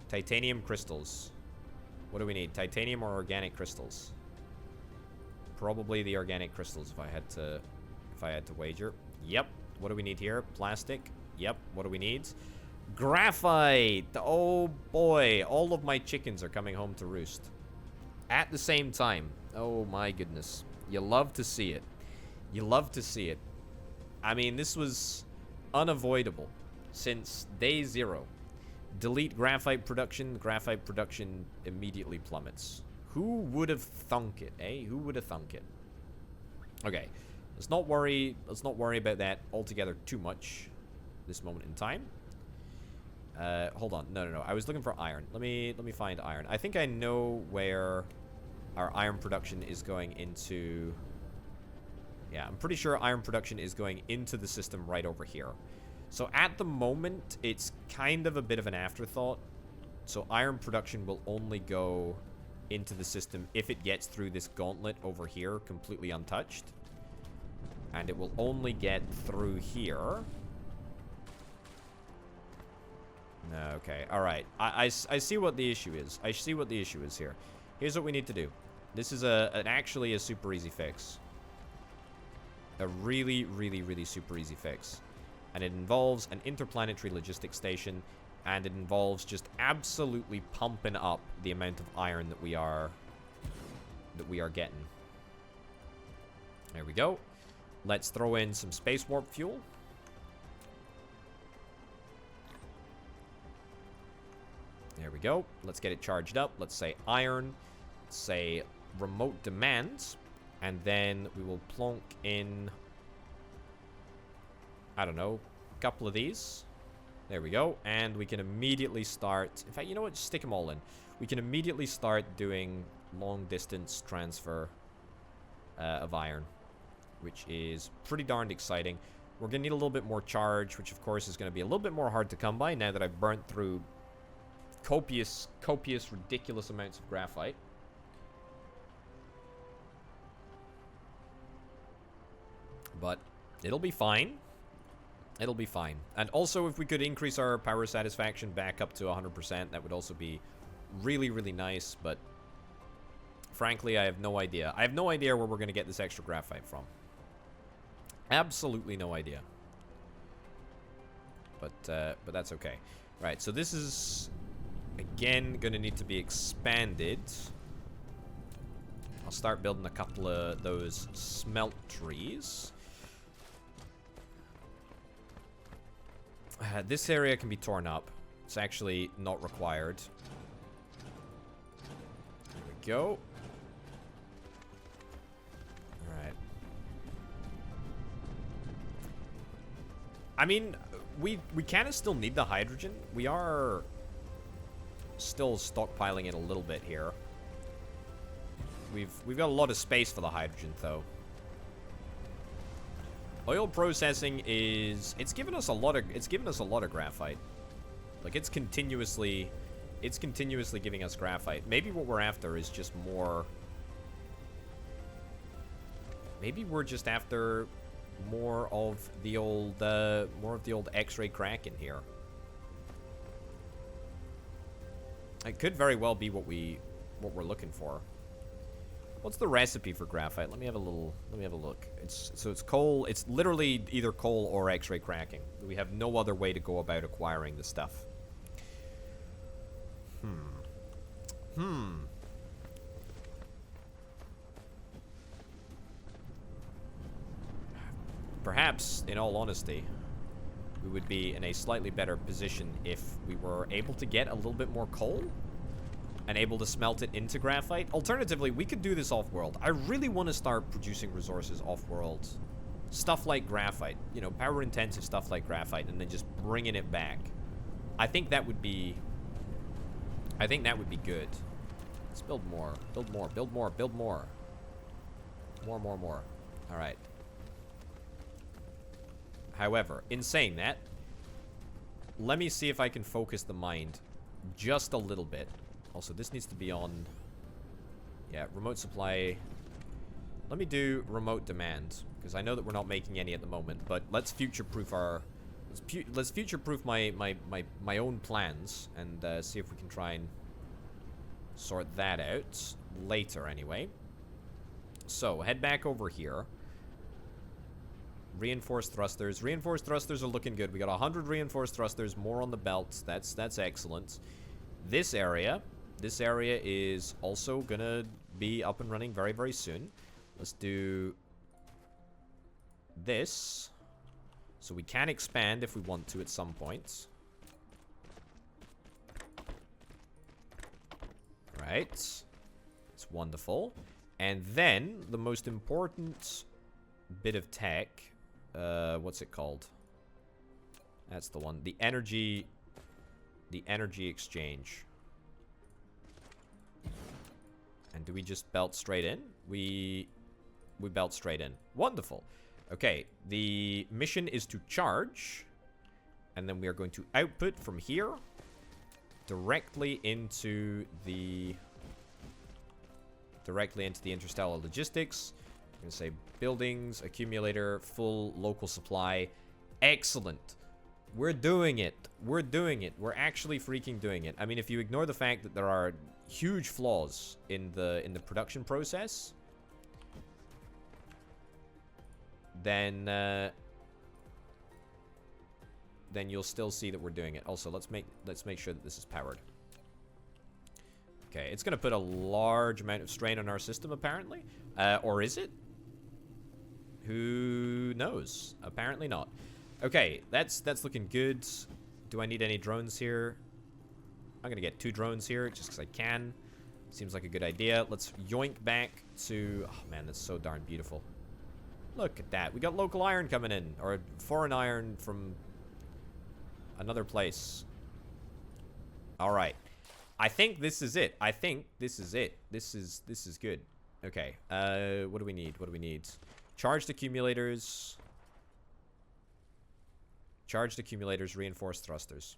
Titanium crystals. What do we need? Titanium or organic crystals? Probably the organic crystals if I had to wager. Yep. What do we need here? Plastic. Yep. What do we need? Graphite. Oh boy. All of my chickens are coming home to roost. At the same time. Oh my goodness. You love to see it. You love to see it. I mean, this was unavoidable since day 0. Delete graphite production. Graphite production immediately plummets. Who would have thunk it, eh? Who would have thunk it? Okay. Let's not worry about that altogether too much this moment in time. Hold on. No. I was looking for iron. Let me find iron. I think I know where our iron production is going into. Yeah, I'm pretty sure iron production is going into the system right over here. So at the moment, it's kind of a bit of an afterthought. So iron production will only go into the system if it gets through this gauntlet over here completely untouched. And it will only get through here. Okay, alright. I see what the issue is. I see what the issue is here. Here's what we need to do. This is actually a super easy fix. A really, really, really super easy fix. And it involves an interplanetary logistics station. And it involves just absolutely pumping up the amount of iron that we are getting. There we go. Let's throw in some space warp fuel. There we go. Let's get it charged up. Let's say iron. Let's say remote demands. And then we will plonk in, I don't know, a couple of these. There we go. And we can immediately start. In fact, you know what? Just stick them all in. We can immediately start doing long distance transfer of iron, which is pretty darned exciting. We're going to need a little bit more charge, which of course is going to be a little bit more hard to come by now that I've burnt through copious, ridiculous amounts of graphite. But it'll be fine. It'll be fine. And also, if we could increase our power satisfaction back up to 100%, that would also be really, really nice. But frankly, I have no idea. I have no idea where we're going to get this extra graphite from. Absolutely no idea. But that's okay. Right, so this is, again, gonna need to be expanded. I'll start building a couple of those smelteries. This area can be torn up. It's actually not required. There we go. Alright. I mean, we kind of still need the hydrogen. We are still stockpiling it a little bit here. We've got a lot of space for the hydrogen, though. Oil processing is... It's given us a lot of graphite. Like, it's continuously giving us graphite. Maybe what we're after is just more... Maybe we're just after more of the old X-ray Kraken here. It could very well be what we're looking for. What's the recipe for graphite? Let me have a look. It's coal. It's literally either coal or X-ray cracking. We have no other way to go about acquiring the stuff. Perhaps, in all honesty, we would be in a slightly better position if we were able to get a little bit more coal and able to smelt it into graphite. Alternatively, we could do this off-world. I really want to start producing resources off-world. Stuff like graphite. You know, power-intensive stuff like graphite, and then just bringing it back. I think that would be... good. Let's build more. Build more. Build more. Build more. More. Alright. However, in saying that, let me see if I can focus the mind just a little bit. Also, this needs to be on... Yeah, remote supply. Let me do remote demand, because I know that we're not making any at the moment, but let's future-proof our... Let's future-proof my own plans, and see if we can try and sort that out later, anyway. So, head back over here. Reinforced thrusters. Reinforced thrusters are looking good. We got 100 reinforced thrusters, more on the belt. That's excellent. This area is also gonna be up and running very, very soon. Let's do this. So we can expand if we want to at some point. Right. It's wonderful. And then, the most important bit of tech... what's it called? That's the one. The energy exchange. And do we just belt straight in? We belt straight in. Wonderful. Okay, the mission is to charge. And then we are going to output from here directly into the interstellar logistics. I'm going to say buildings, accumulator, full local supply. Excellent. We're doing it. We're doing it. We're actually freaking doing it. I mean, if you ignore the fact that there are huge flaws in the production process, then you'll still see that we're doing it. Also, let's make sure that this is powered. Okay, it's going to put a large amount of strain on our system, apparently. Or is it? Who knows? Apparently not. Okay, that's looking good. Do I need any drones here? I'm gonna get 2 drones here just because I can. Seems like a good idea. Let's yoink back to... Oh man, that's so darn beautiful. Look at that. We got local iron coming in. Or foreign iron from another place. Alright. I think this is it. This is good. Okay. What do we need? Charged accumulators. Charged accumulators, reinforced thrusters.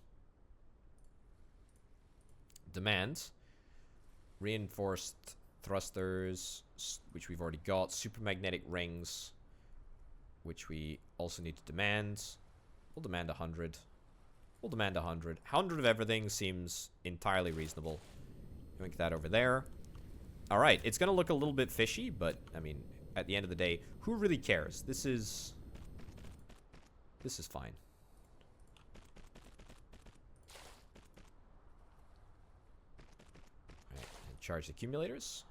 Demand. Reinforced thrusters, which we've already got. Supermagnetic rings, which we also need to demand. We'll demand 100. We'll demand 100. 100 of everything seems entirely reasonable. Yoink that over there. Alright, it's going to look a little bit fishy, but, I mean, at the end of the day, who really cares? This is fine. Charge accumulators.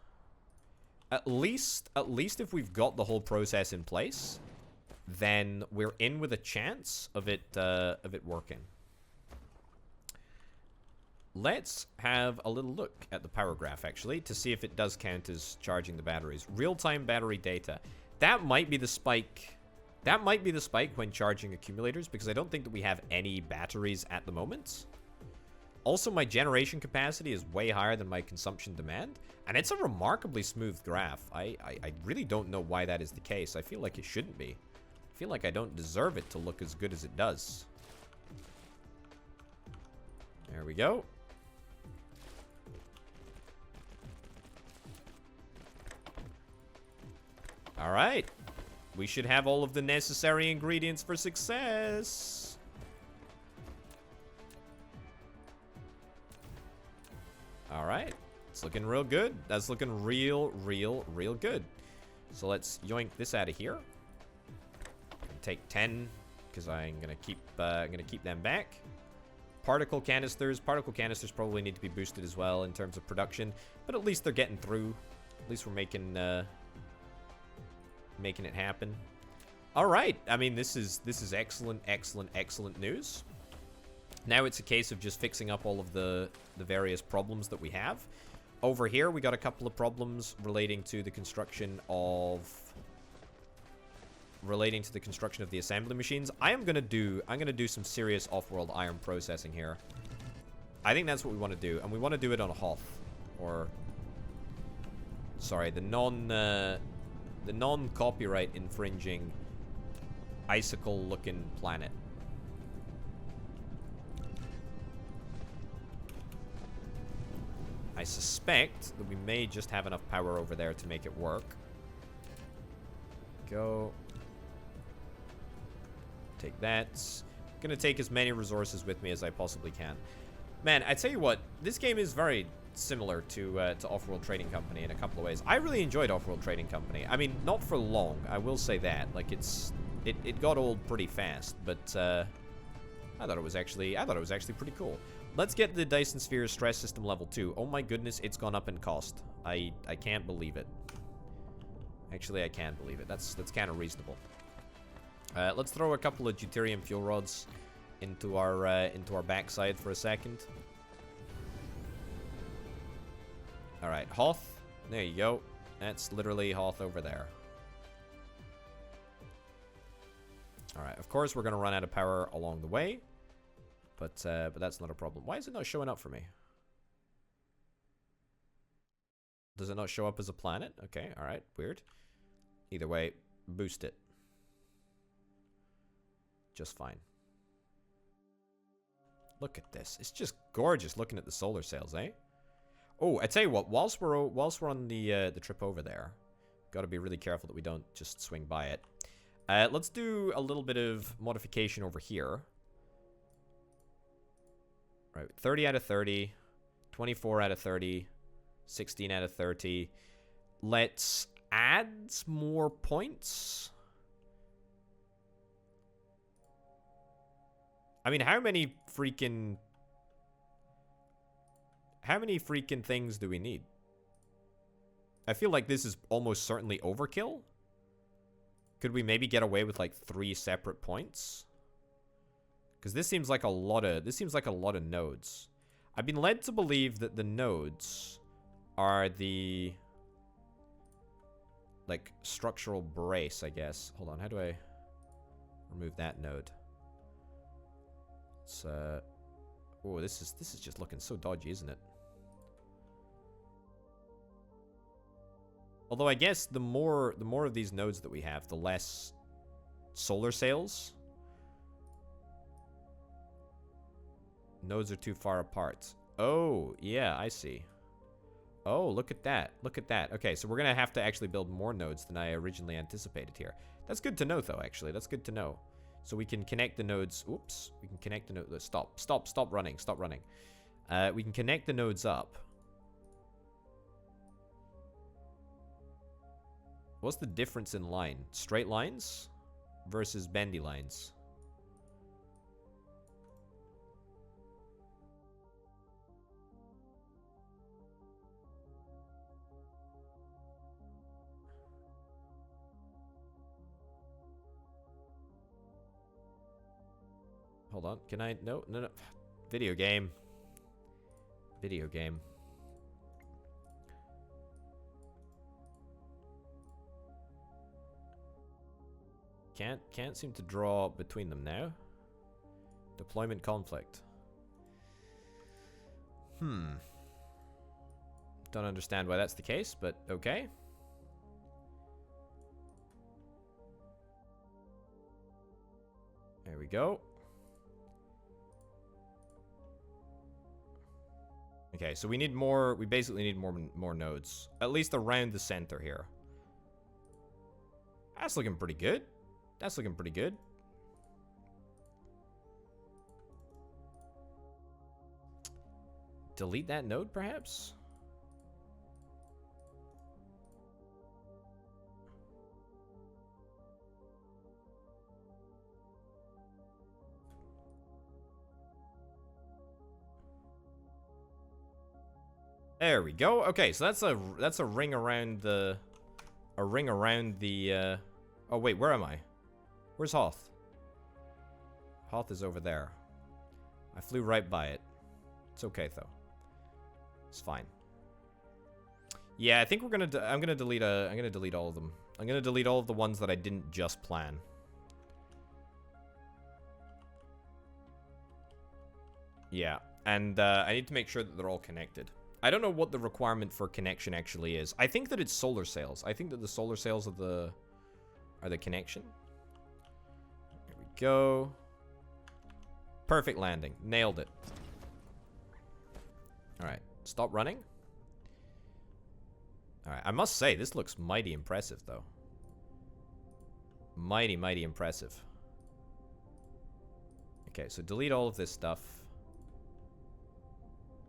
At least if we've got the whole process in place, then we're in with a chance of it working. Let's have a little look at the power graph, actually, to see if it does count as charging the batteries. Real-time battery data. That might be the spike. That might be the spike when charging accumulators, because I don't think that we have any batteries at the moment. Also, my generation capacity is way higher than my consumption demand, and it's a remarkably smooth graph. I really don't know why that is the case. I feel like it shouldn't be. I feel like I don't deserve it to look as good as it does. There we go. All right. We should have all of the necessary ingredients for success. All right. It's looking real good. That's looking real good. So let's yoink this out of here. Take 10 because I'm gonna keep them back. Particle canisters probably need to be boosted as well in terms of production, but at least they're getting through. At least we're making it happen. All right. I mean, this is excellent news. Now it's a case of just fixing up all of the various problems that we have. Over here, we got a couple of problems relating to the construction of the assembly machines. I'm gonna do some serious off-world iron processing here. I think that's what we want to do, and we want to do it on a Hoth, or sorry, the non-copyright infringing icicle-looking planet. I suspect that we may just have enough power over there to make it work. Go. Take that. I'm gonna take as many resources with me as I possibly can. Man, I tell you what, this game is very similar to Off-World Trading Company in a couple of ways. I really enjoyed Off-World Trading Company. I mean, not for long, I will say that. Like, it got old pretty fast, but I thought it was actually pretty cool. Let's get the Dyson Sphere stress system level 2. Oh my goodness, it's gone up in cost. I can't believe it. Actually, I can't believe it. That's kind of reasonable. Let's throw a couple of deuterium fuel rods into our backside for a second. All right, Hoth. There you go. That's literally Hoth over there. All right. Of course, we're gonna run out of power along the way, but that's not a problem. Why is it not showing up for me? Does it not show up as a planet? Okay. All right. Weird. Either way, boost it. Just fine. Look at this. It's just gorgeous looking at the solar sails, eh? Oh, I tell you what. Whilst we're on the trip over there, got to be really careful that we don't just swing by it. Let's do a little bit of modification over here. Right, 30 out of 30, 24 out of 30, 16 out of 30. Let's add more points. I mean, how many freaking things do we need? I feel like this is almost certainly overkill. Could we maybe get away with like 3 separate points? Because this seems like a lot of nodes. I've been led to believe that the nodes are the like structural brace, I guess. Hold on, how do I remove that node? It's oh, this is just looking so dodgy, isn't it? Although I guess the more of these nodes that we have, the less solar sails. Nodes are too far apart. Oh, yeah, I see. Oh, look at that. Look at that. Okay, so we're going to have to actually build more nodes than I originally anticipated here. That's good to know, though, actually. That's good to know. So we can connect the nodes. Oops. We can connect the nodes. Stop running. Stop running. We can connect the nodes up. What's the difference in line? Straight lines versus bendy lines. hold on. Can I? No, no, no. Video game. Video game. Can't seem to draw between them now. Deployment conflict. Don't understand why that's the case, but okay. There we go. Okay, so we need more. We basically need more nodes, at least around the center here. That's looking pretty good. That's looking pretty good. Delete that node, perhaps? There we go. Okay, so that's a ring around the oh wait, where am I? Where's Hoth? Hoth is over there. I flew right by it. It's okay though. It's fine. Yeah, I think I'm gonna delete all of them. I'm gonna delete all of the ones that I didn't just plan. Yeah, and I need to make sure that they're all connected. I don't know what the requirement for connection actually is. I think that it's solar sails. I think that the solar sails are the connection. There we go. Perfect landing. Nailed it. Alright, stop running. Alright, I must say, this looks mighty impressive, though. Mighty, mighty impressive. Okay, so delete all of this stuff.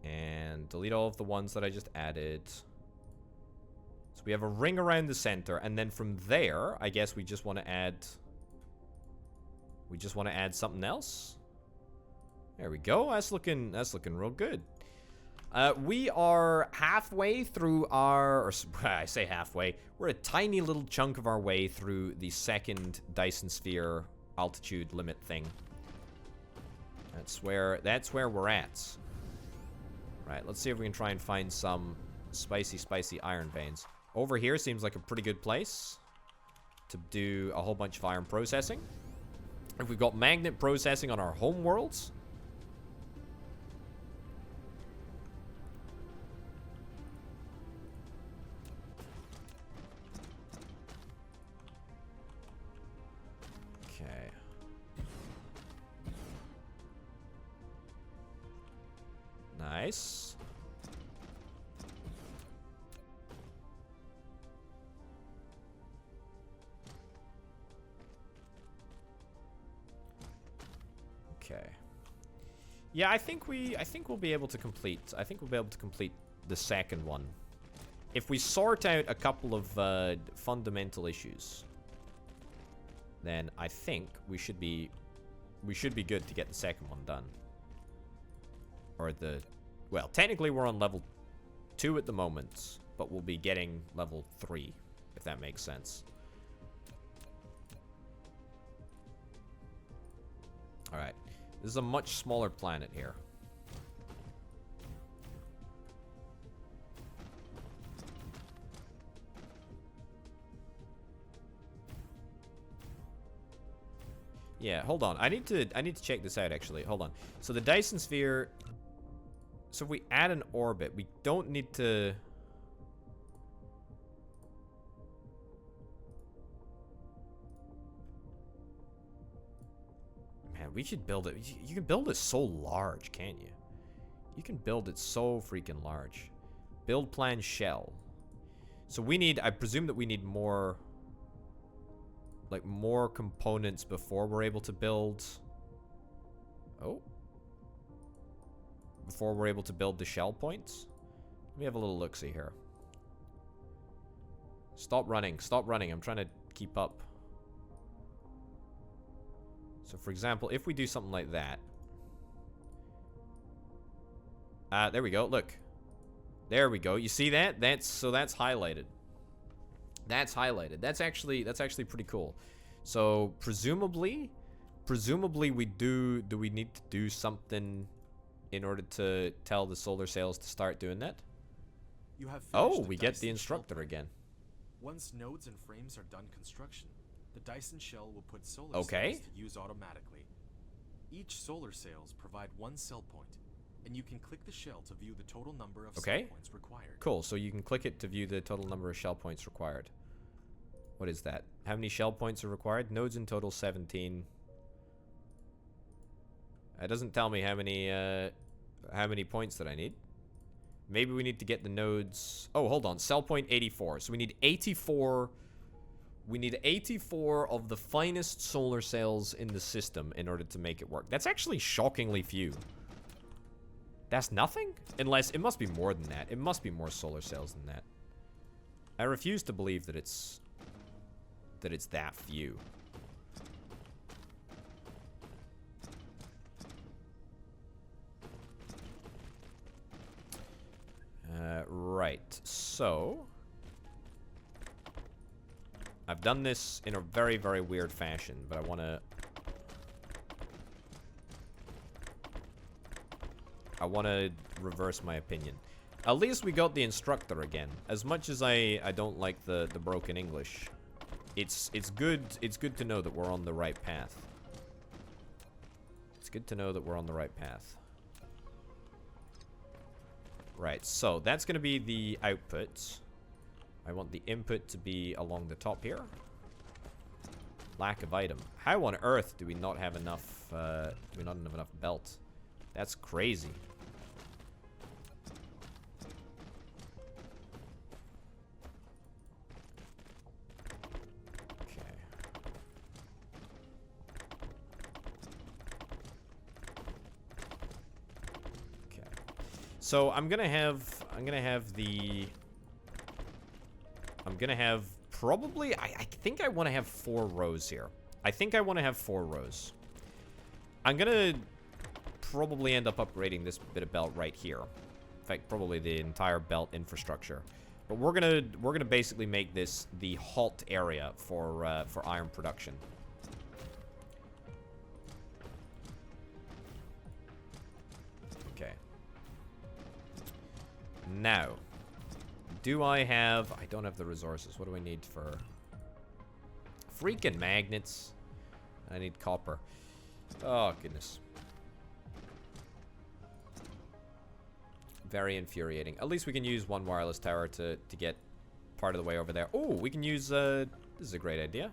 And delete all of the ones that I just added. So we have a ring around the center, and then from there, I guess we just want to add... We just want to add something else. There we go. That's looking real good. We are halfway through our... Or, I say halfway. We're a tiny little chunk of our way through the second Dyson Sphere altitude limit thing. That's where we're at. Right, let's see if we can try and find some spicy iron veins. Over here seems like a pretty good place to do a whole bunch of iron processing. If we've got magnet processing on our home worlds. Okay. Nice. Okay. Yeah, I think we'll be able to complete. I think we'll be able to complete the second one if we sort out a couple of fundamental issues. Then I think we should be good to get the second one done. Or well, technically we're on level 2 at the moment, but we'll be getting level 3, if that makes sense. Alright. This is a much smaller planet here. Yeah, hold on. I need to check this out actually. Hold on. So the Dyson Sphere, so if we add an orbit, we don't need to... Man, we should build it. You can build it so large, can't you? You can build it so freaking large. Build plan shell. So we need, I presume that we need more, like more components before we're able to build... Oh. Before we're able to build the shell points. Let me have a little look-see here. Stop running. Stop running. I'm trying to keep up. So, for example, if we do something like that. There we go. Look. There we go. You see that? That's highlighted. That's highlighted. That's actually pretty cool. So, presumably, presumably we do we need to do something in order to tell the solar sails to start doing that? You have Oh, finished we the get the Dyson instructor shell. again. Once nodes and frames are done construction, the Dyson shell will put solar Okay. cells to use automatically. Each solar sails provide one cell point, and you can click the shell to view the total number of cell points required. Cool, so you can click it to view the total number of shell points required. What is that? How many shell points are required? Nodes in total 17. It doesn't tell me how many points that I need. Maybe we need to get the nodes. Oh, hold on. Cell point 84. So we need 84. We need 84 of the finest solar cells in the system in order to make it work. That's actually shockingly few. That's nothing? Unless it must be more than that. It must be more solar cells than that. I refuse to believe that it's that few. Right, so I've done this in a very, very weird fashion, but I want to reverse my opinion. At least we got the instructor again. As much as I don't like the broken English, it's good to know that we're on the right path. It's good to know that we're on the right path. Right, so that's going to be the output. I want the input to be along the top here. Lack of item. How on earth do we not have enough, do we not have enough belt? That's crazy. So I'm gonna have probably, I think I want to have 4 rows here. I think I want to have 4 rows. I'm gonna probably end up upgrading this bit of belt right here. In fact, probably the entire belt infrastructure. But we're gonna basically make this the hot area for iron production. Okay. Now, I don't have the resources. What do I need for freaking magnets? I need copper. Oh, goodness. Very infuriating. At least we can use one wireless tower to get part of the way over there. Oh, we can use, this is a great idea.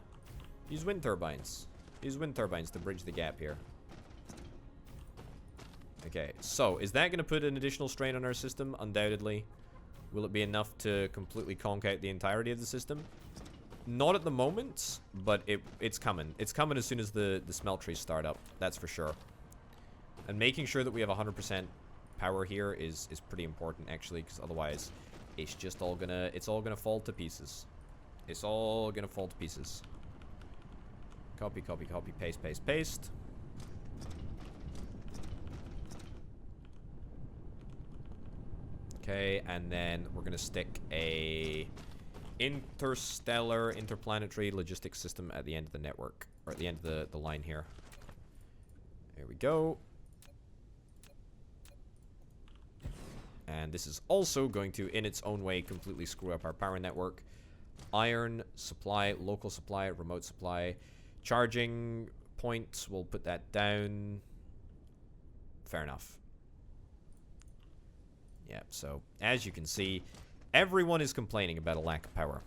Use wind turbines. Use wind turbines to bridge the gap here. Okay, so is that going to put an additional strain on our system? Undoubtedly. Will it be enough to completely conk out the entirety of the system? Not at the moment, but it's coming. It's coming as soon as the smelteries start up. That's for sure. And making sure that we have 100% power here is pretty important, actually, because otherwise it's just all gonna fall to pieces. It's all gonna fall to pieces. Copy, copy, copy, paste, paste, paste. Okay, and then we're gonna stick a interstellar, interplanetary logistics system at the end of the network, or at the end of the line here. There we go. And this is also going to, in its own way, completely screw up our power network. Iron supply, local supply, remote supply. Charging points, we'll put that down. Fair enough. Yeah, so as you can see, everyone is complaining about a lack of power.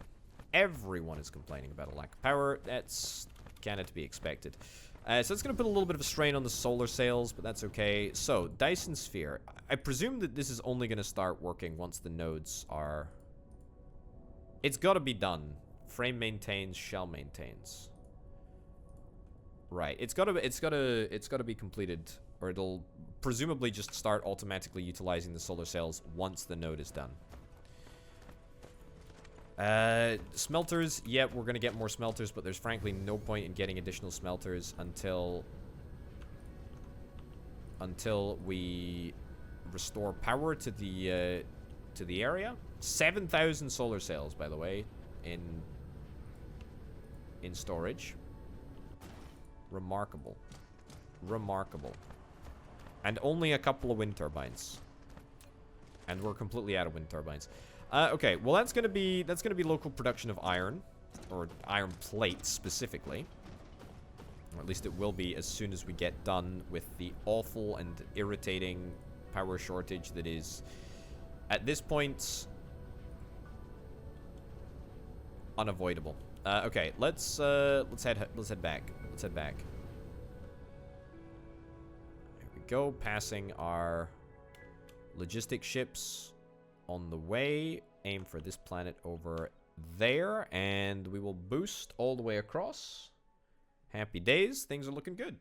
Everyone is complaining about a lack of power. That's kind of to be expected. So it's going to put a little bit of a strain on the solar sails, but that's okay. So, Dyson Sphere. I presume that this is only going to start working once the nodes are... It's got to be done. Frame maintains, shell maintains. Right. It's got to be completed, or it'll presumably just start automatically utilizing the solar sails once the node is done. Smelters, yeah, we're gonna get more smelters, but there's frankly no point in getting additional smelters until we restore power to the area. 7,000 solar sails, by the way, in storage. Remarkable. Remarkable. And only a couple of wind turbines. And we're completely out of wind turbines. Okay, well that's gonna be local production of iron. Or iron plates, specifically. Or at least it will be as soon as we get done with the awful and irritating power shortage that is, at this point, unavoidable. Okay, let's head back. Let's head back. Here we go, passing our logistic ships on the way. Aim for this planet over there, and we will boost all the way across. Happy days, things are looking good.